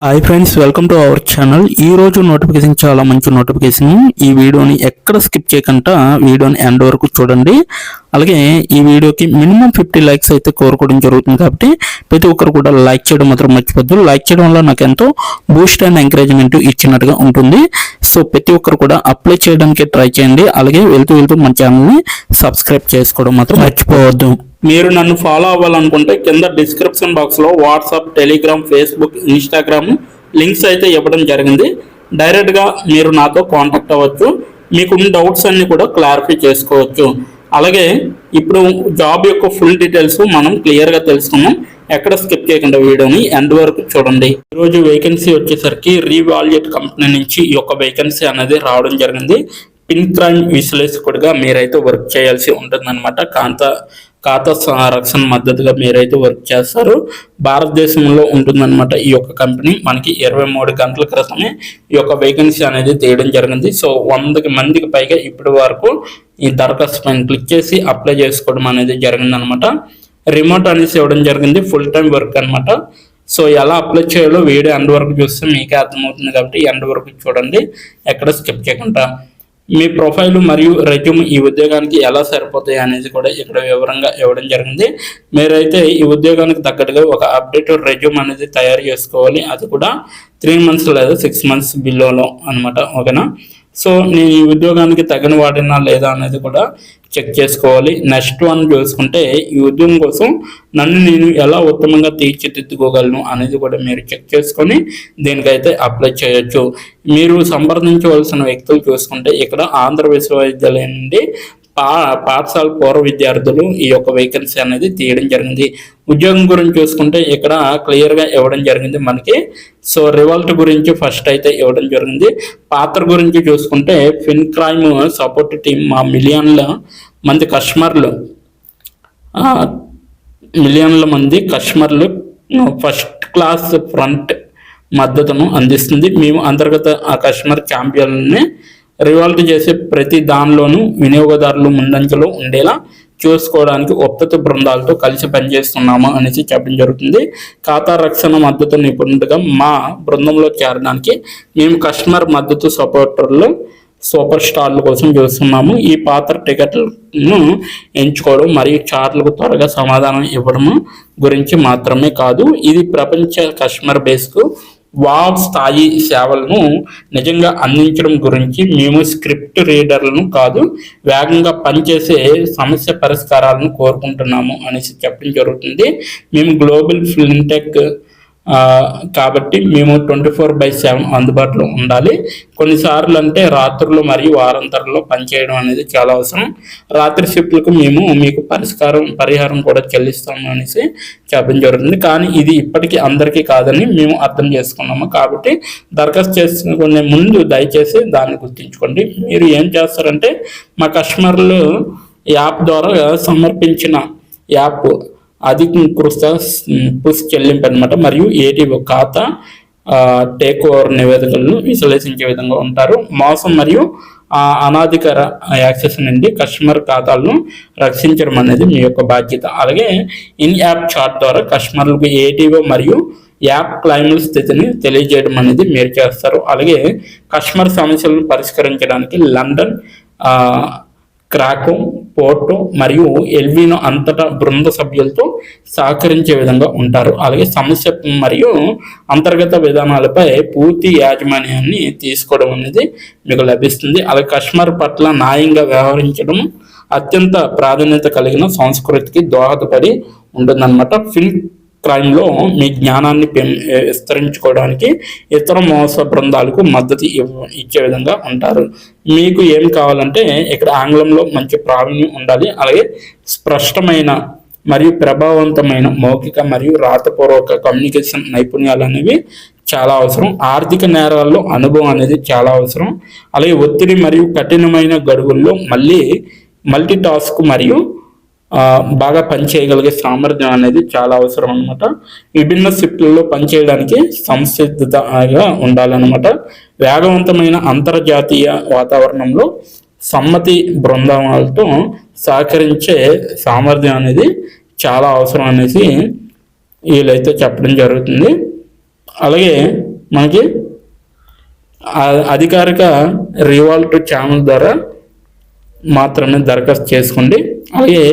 Hi friends, welcome to our channel. ఈ రోజు notification చాలా మంచి నోటిఫికేషన్. ఈ వీడియోని ఎక్కడ స్కిప్ చేయకుండా వీడియోని ఎండ్ వరకు చూడండి. అలాగే ఈ వీడియోకి మినిమం 50 లైక్స్ అయితే కోరుకోవడం జరుగుతుంది. కాబట్టి ప్రతి ఒక్కరు కూడా లైక్ చేయడం మాత్రం మర్చిపోద్దు. లైక్ చేయడం వల్ల నాకు ఎంతో బూస్ట్ అండ్ ఎంకరేజ్మెంట్ ఇచ్చినట్టుగా ఉంటుంది. సో ప్రతి ఒక్కరు కూడా అప్లై చేయడానికి ట్రై చేయండి. అలాగే వెళ్తూ మన ఛానల్ని సబ్స్క్రైబ్ చేసుకోవడం మాత్రం మర్చిపోవద్దు. మీరు నన్ను ఫాలో అవ్వాలనుకుంటే కింద డిస్క్రిప్షన్ బాక్స్లో WhatsApp, Telegram, Facebook, Instagram links అయితే ఇవ్వడం జరిగింది. డైరెక్ట్గా మీరు నాతో కాంటాక్ట్ అవ్వచ్చు. మీకున్న డౌట్స్ అన్ని కూడా క్లారిఫై చేసుకోవచ్చు. అలాగే ఇప్పుడు జాబ్ యొక్క ఫుల్ డీటెయిల్స్ మనం క్లియర్గా తెలుసుకున్నాం. ఎక్కడ స్కిప్ చేయకుండా వీడియోని ఎండ్ వరకు చూడండి. ఈరోజు వేకెన్సీ వచ్చేసరికి రీవాల్యూట్ కంపెనీ నుంచి ఈ యొక్క వేకెన్సీ అనేది రావడం జరిగింది. పిన్ క్రైమ్ విశ్లేషకుడిగా మీరైతే వర్క్ చేయాల్సి ఉంటుందన్నమాట. ఖాతా రక్షణ మద్దతుగా మీరైతే వర్క్ చేస్తారు. భారతదేశంలో ఉంటుందన్నమాట ఈ యొక్క కంపెనీ. మనకి 23 గంటల క్రితమే ఈ యొక్క వేకెన్సీ అనేది తీయడం జరిగింది. సో 100 మందికి పైగా ఇప్పటి వరకు ఈ దరఖాస్తు పైన క్లిక్ చేసి అప్లై చేసుకోవడం అనేది జరిగిందనమాట. రిమోట్ అనేసి ఇవ్వడం జరిగింది. ఫుల్ టైం వర్క్ అనమాట. సో ఎలా అప్లై చేయాలో వీడియో ఎండ్ వరకు చూస్తే మీకే అర్థమవుతుంది. కాబట్టి ఎండ్ వరకు చూడండి, ఎక్కడ స్కిప్ చేయకుండా. మీ ప్రొఫైల్ మరియు రెజ్యూమ్ ఈ ఉద్యోగానికి ఎలా సరిపోతాయి అనేది కూడా ఇక్కడ వివరంగా ఇవ్వడం జరిగింది. మీరైతే ఈ ఉద్యోగానికి తగ్గట్టుగా ఒక అప్డేటెడ్ రెజ్యూమ్ అనేది తయారు చేసుకోవాలి. అది కూడా 3 months లేదా 6 months బిలోలో అనమాట. ఓకేనా? సో నేను ఈ ఉద్యోగానికి తగిన వాడినా లేదా అనేది కూడా చెక్ చేసుకోవాలి. నెక్స్ట్ వన్ చూసుకుంటే ఈ ఉద్యోగం కోసం నన్ను నేను ఎలా ఉత్తమంగా తీర్చిదిద్దుకోగలను అనేది కూడా మీరు చెక్ చేసుకొని దీనికైతే అప్లై చేయొచ్చు. మీరు సంప్రదించవలసిన వ్యక్తులు చూసుకుంటే ఇక్కడ ఆంధ్ర విశ్వవిద్యాలయం నుండి పాఠశాల పూర్వ విద్యార్థులు ఈ యొక్క వేకెన్సీ అనేది తీయడం జరిగింది. ఉద్యోగం గురించి చూసుకుంటే ఇక్కడ క్లియర్గా ఇవ్వడం జరిగింది మనకి. సో రివాల్ట్ గురించి ఫస్ట్ అయితే ఇవ్వడం జరిగింది. పాత్ర గురించి చూసుకుంటే పిన్ క్రైమ్ సపోర్ట్ టీం మా మిలియన్ల మంది కస్టమర్లు ఫస్ట్ క్లాస్ ఫ్రంట్ మద్దతును అందిస్తుంది. మేము అంతర్గత కస్టమర్ ఛాంపియన్ని రివాల్ట్ చేసే ప్రతి దానిలోనూ వినియోగదారులు ముందంజలో ఉండేలా చూసుకోవడానికి ఒప్పంద బృందాలతో కలిసి పనిచేస్తున్నాము అనేసి చెప్పడం జరుగుతుంది. ఖాతా రక్షణ మద్దతు నిపుణుడిగా మా బృందంలో చేరడానికి మేము కస్టమర్ మద్దతు సూపర్ స్టార్ల కోసం చూస్తున్నాము. ఈ పాత్ర టికెట్లను ఎంచుకోవడం మరియు చార్లకు త్వరగా సమాధానం ఇవ్వడం గురించి మాత్రమే కాదు, ఇది ప్రపంచ కస్టమర్ బేస్కు వావ్ స్థాయి సేవలను నిజంగా అందించడం గురించి. మేము స్క్రిప్ట్ రీడర్లను కాదు, వేగంగా పనిచేసే సమస్య పరిష్కారాలను కోరుకుంటున్నాము అనేసి చెప్పడం జరుగుతుంది. మేము గ్లోబల్ ఫిన్టెక్ కాబట్టి మేము 24/7 అందుబాటులో ఉండాలి. కొన్నిసార్లు అంటే రాత్రులు మరియు వారాంతరంలో పనిచేయడం అనేది చాలా అవసరం. రాత్రి షిఫ్ట్లకు మేము మీకు పరిహారం కూడా చెల్లిస్తాము అనేసి చెప్పడం జరుగుతుంది. కానీ ఇది ఇప్పటికీ అందరికీ కాదని మేము అర్థం చేసుకున్నాము. కాబట్టి దరఖాస్తు చేసుకునే ముందు దయచేసి దాన్ని గుర్తుంచుకోండి. మీరు ఏం చేస్తారంటే మా కస్టమర్లు యాప్ ద్వారా సమర్పించిన యాప్ అధికృత పుష్ చెల్లింపు అనమాట మరియు ఏటీఓ ఖాతా టేక్ ఓవర్ నివేదికలను విశ్లేషించే విధంగా ఉంటారు. మోసం మరియు అనాధికార యాక్సెస్ నుండి కస్టమర్ ఖాతాలను రక్షించడం అనేది మీ యొక్క బాధ్యత. అలాగే ఇన్ యాప్ చాట్ ద్వారా కస్టమర్లకు ఏటీఓ మరియు యాప్ క్లైమ్ల స్థితిని తెలియజేయడం అనేది మీరు చేస్తారు. అలాగే కస్టమర్ సమస్యలను పరిష్కరించడానికి లండన్, క్రాకో, పోర్టో మరియు ఎల్వినో అంతటా బృంద సభ్యులతో సహకరించే విధంగా ఉంటారు. అలాగే సమస్య మరియు అంతర్గత విధానాలపై పూర్తి యాజమాన్యాన్ని తీసుకోవడం అనేది మీకు లభిస్తుంది. అలాగే కస్టమర్ పట్ల న్యాయంగా వ్యవహరించడం అత్యంత ప్రాధాన్యత కలిగిన సంస్కృతికి దోహదపడి ఉంటుందన్నమాట. ఫిన్ క్రైమ్లో మీ జ్ఞానాన్ని విస్తరించుకోవడానికి ఇతర మోస బృందాలకు మద్దతు ఇచ్చే విధంగా ఉంటారు. మీకు ఏం కావాలంటే ఇక్కడ ఆంగ్లంలో మంచి ప్రావీణ్యం ఉండాలి. అలాగే స్పష్టమైన మరియు ప్రభావవంతమైన మౌఖిక మరియు రాతపూర్వక కమ్యూనికేషన్ నైపుణ్యాలు అనేవి చాలా అవసరం. ఆర్థిక నేరాల్లో అనుభవం అనేది చాలా అవసరం. అలాగే ఒత్తిడి మరియు కఠినమైన గడువుల్లో మల్టీ టాస్క్ మరియు బాగా పనిచేయగలిగే సామర్థ్యం అనేది చాలా అవసరం అనమాట. విభిన్న షిఫ్ట్లలో పనిచేయడానికి సంసిద్ధతగా ఉండాలన్నమాట. వేగవంతమైన అంతర్జాతీయ వాతావరణంలో సమ్మతి బృందాలతో సహకరించే సామర్థ్యం అనేది చాలా అవసరం అనేసి వీళ్ళైతే చెప్పడం జరుగుతుంది. అలాగే మనకి అధికారిక రివాల్ట్ ఛానల్ ద్వారా మాత్రమే దరఖాస్తు చేసుకోండి. అలాగే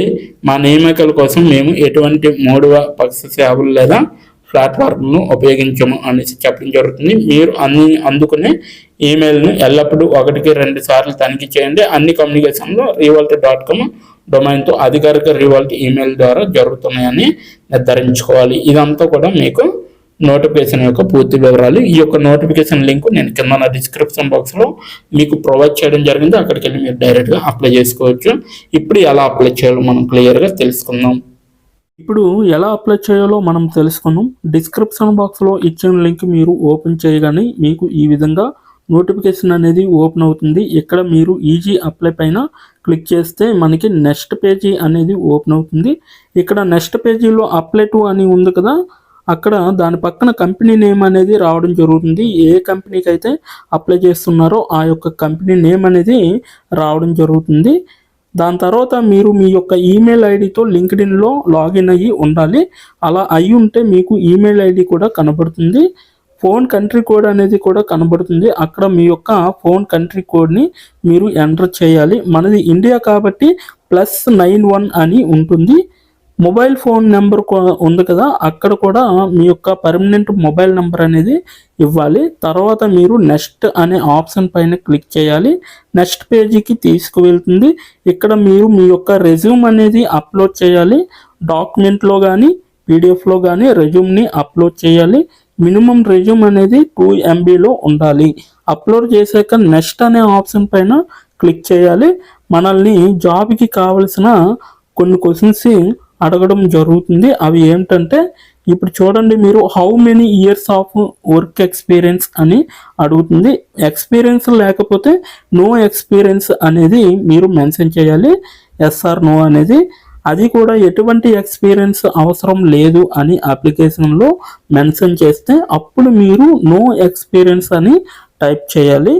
మా నియామకాల కోసం మేము ఎటువంటి మూడవ పక్ష సేవలు లేదా ప్లాట్ఫామ్ను ఉపయోగించము అనేసి చెప్పడం జరుగుతుంది. మీరు అందుకునే ఈమెయిల్ను ఎల్లప్పుడూ 1-2 సార్లు తనిఖీ చేయండి. అన్ని కమ్యూనికేషన్లో revolt.com డొమైన్తో అధికారిక రివాల్ట్ ఈమెయిల్ ద్వారా జరుగుతున్నాయని నిర్ధారించుకోవాలి. ఇదంతా కూడా మీకు నోటిఫికేషన్ యొక్క పూర్తి వివరాలు. ఈ యొక్క నోటిఫికేషన్ లింక్ నేను కింద డిస్క్రిప్షన్ బాక్స్లో మీకు ప్రొవైడ్ చేయడం జరిగింది. అక్కడికి వెళ్ళి మీరు డైరెక్ట్గా అప్లై చేసుకోవచ్చు. ఇప్పుడు ఎలా అప్లై చేయాలో మనం క్లియర్గా తెలుసుకుందాం. ఇప్పుడు ఎలా అప్లై చేయాలో మనం తెలుసుకున్నాం. డిస్క్రిప్షన్ బాక్స్లో ఇచ్చిన లింక్ మీరు ఓపెన్ చేయగానే మీకు ఈ విధంగా నోటిఫికేషన్ అనేది ఓపెన్ అవుతుంది. ఇక్కడ మీరు ఈజీ అప్లై పైన క్లిక్ చేస్తే మనకి నెక్స్ట్ పేజీ అనేది ఓపెన్ అవుతుంది. ఇక్కడ నెక్స్ట్ పేజీలో అప్లై టు అని ఉంది కదా, అక్కడ దాని పక్కన కంపెనీ నేమ్ అనేది రావడం జరుగుతుంది. ఏ కంపెనీకి అయితే అప్లై చేస్తున్నారో ఆ యొక్క కంపెనీ నేమ్ అనేది రావడం జరుగుతుంది. దాని తర్వాత మీరు మీ యొక్క ఈమెయిల్ ఐడితో లింక్డ్ఇన్లో లాగిన్ అయ్యి ఉండాలి. అలా అయి ఉంటే మీకు ఈమెయిల్ ఐడి కూడా కనబడుతుంది. ఫోన్ కంట్రీ కోడ్ అనేది కూడా కనబడుతుంది. అక్కడ మీ యొక్క ఫోన్ కంట్రీ కోడ్ని మీరు ఎంటర్ చేయాలి. మనది ఇండియా కాబట్టి +91 అని ఉంటుంది. మొబైల్ ఫోన్ నెంబర్ ఉంది కదా, అక్కడ కూడా మీ యొక్క పర్మనెంట్ మొబైల్ నెంబర్ అనేది ఇవ్వాలి. తర్వాత మీరు నెక్స్ట్ అనే ఆప్షన్ పైన క్లిక్ చేయాలి. నెక్స్ట్ పేజీకి తీసుకువెళ్తుంది. ఇక్కడ మీరు మీ యొక్క రెజ్యూమ్ అనేది అప్లోడ్ చేయాలి. డాక్యుమెంట్లో కానీ పీడిఎఫ్లో కానీ రెజ్యూమ్ని అప్లోడ్ చేయాలి. మినిమం రెజ్యూమ్ అనేది 2 MBలో ఉండాలి. అప్లోడ్ చేశాక నెక్స్ట్ అనే ఆప్షన్ పైన క్లిక్ చేయాలి. మనల్ని జాబ్కి కావలసిన కొన్ని క్వశ్చన్స్ అడగడం జరుగుతుంది. అవి ఏమిటంటే, ఇప్పుడు చూడండి, మీరు how many years of work experience అని అడుగుతుంది. ఎక్స్పీరియన్స్ లేకపోతే నో ఎక్స్పీరియన్స్ అనేది మీరు మెన్షన్ చేయాలి. ఎస్ ఆర్ నో అనేది. అది కూడా ఎటువంటి ఎక్స్పీరియన్స్ అవసరం లేదు అని అప్లికేషన్లో మెన్షన్ చేస్తే అప్పుడు మీరు నో ఎక్స్పీరియన్స్ అని టైప్ చేయాలి.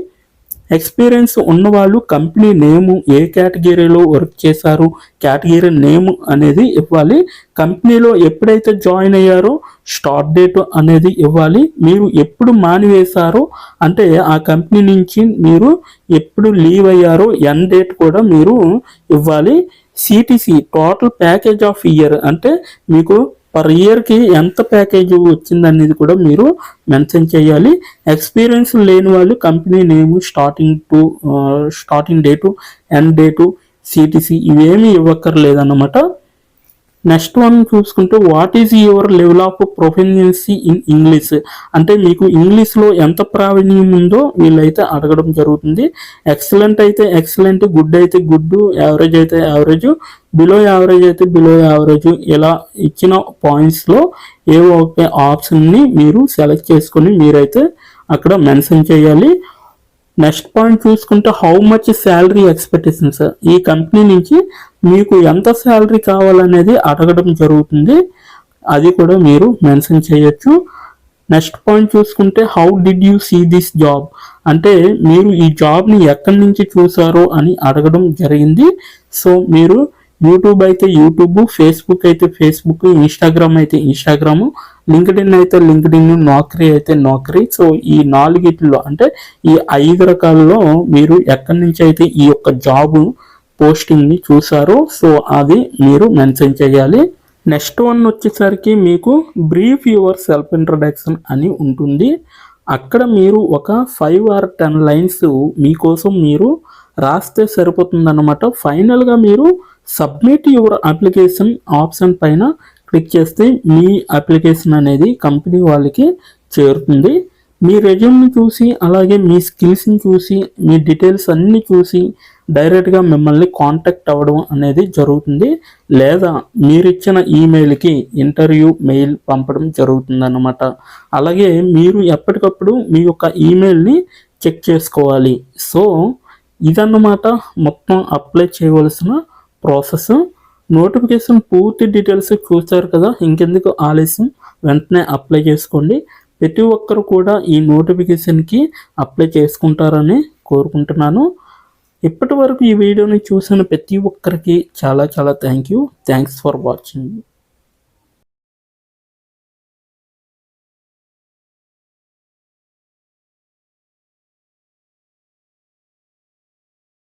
ఎక్స్పీరియన్స్ ఉన్నవాళ్ళు కంపెనీ నేము, ఏ కేటగిరీలో వర్క్ చేశారు, కేటగిరీ నేమ్ అనేది ఇవ్వాలి. కంపెనీలో ఎప్పుడైతే జాయిన్ అయ్యారో స్టార్ట్ డేట్ అనేది ఇవ్వాలి. మీరు ఎప్పుడు మానివేశారో అంటే ఆ కంపెనీ నుంచి మీరు ఎప్పుడు లీవ్ అయ్యారో ఎండ్ డేట్ కూడా మీరు ఇవ్వాలి. CTC total package of year అంటే మీకు పర్ ఇయర్కి ఎంత ప్యాకేజ్ వచ్చిందనేది కూడా మీరు మెన్షన్ చేయాలి. ఎక్స్పీరియన్స్ లేని వాళ్ళు company name, starting date, end date, CTC ఇవేమీ ఇవ్వక్కర్లేదన్నమాట. నెక్స్ట్ వన్ చూసుకుంటే, what is your level of proficiency in English అంటే మీకు ఇంగ్లీష్లో ఎంత ప్రావీణ్యం ఉందో వీళ్ళైతే అడగడం జరుగుతుంది. ఎక్సలెంట్ అయితే ఎక్సలెంట్, గుడ్ అయితే గుడ్, యావరేజ్ అయితే యావరేజ్, బిలో యావరేజ్ అయితే బిలో యావరేజ్, ఇలా ఇచ్చిన పాయింట్స్లో ఏవో ఒక ఆప్షన్ని మీరు సెలెక్ట్ చేసుకొని మీరైతే అక్కడ మెన్షన్ చేయాలి. నెక్స్ట్ పాయింట్ చూసుకుంటే, హౌ మచ్ శాలరీ ఎక్స్పెక్టేషన్స్, ఈ కంపెనీ నుంచి మీకు ఎంత శాలరీ కావాలనేది అడగడం జరుగుతుంది. అది కూడా మీరు మెన్షన్ చేయొచ్చు. నెక్స్ట్ పాయింట్ చూసుకుంటే, how did you see this job అంటే మీరు ఈ జాబ్ని ఎక్కడి నుంచి చూసారో అని అడగడం జరిగింది. సో మీరు యూట్యూబ్ అయితే యూట్యూబ్, ఫేస్బుక్ అయితే ఫేస్బుక్, ఇన్స్టాగ్రామ్ అయితే ఇన్స్టాగ్రామ్, లింక్డ్ఇన్ అయితే లింక్డ్ఇన్, నౌకరీ అయితే నౌకరీ. సో ఈ 4 అంటే ఈ 5 రకాలలో మీరు ఎక్కడి నుంచి అయితే ఈ యొక్క జాబ్ పోస్టింగ్ని చూసారో సో అది మీరు మెన్షన్ చేయాలి. నెక్స్ట్ వన్ వచ్చేసరికి మీకు బ్రీఫ్ యువర్ సెల్ఫ్ ఇంట్రడక్షన్ అని ఉంటుంది. అక్కడ మీరు ఒక 5 or 10 లైన్స్ మీకోసం మీరు రాస్తే సరిపోతుందన్నమాట. ఫైనల్గా మీరు సబ్మిట్ యువర్ అప్లికేషన్ ఆప్షన్ పైన క్లిక్ చేస్తే మీ అప్లికేషన్ అనేది కంపెనీ వాళ్ళకి చేరుతుంది. మీ రెజ్యూమ్ని చూసి అలాగే మీ స్కిల్స్ని చూసి మీ డీటెయిల్స్ అన్నీ చూసి డైరెక్ట్గా మిమ్మల్ని కాంటాక్ట్ అవ్వడం అనేది జరుగుతుంది. లేదా మీరిచ్చిన ఈమెయిల్కి ఇంటర్వ్యూ మెయిల్ పంపడం జరుగుతుందన్నమాట. అలాగే మీరు ఎప్పటికప్పుడు మీ యొక్క ఈమెయిల్ని చెక్ చేసుకోవాలి. సో ఇదన్నమాట మొత్తం అప్లై చేయవలసిన ప్రాసెస్. నోటిఫికేషన్ పూర్తి డీటెయిల్స్ చూస్తారు కదా, ఇంకెందుకు ఆలస్యం, వెంటనే అప్లై చేసుకోండి. ప్రతి ఒక్కరు కూడా ఈ నోటిఫికేషన్కి అప్లై చేసుకుంటారని కోరుకుంటున్నాను. ఇప్పటి వరకు ఈ వీడియోని చూసిన ప్రతి ఒక్కరికి చాలా థ్యాంక్స్ ఫర్ వాచింగ్.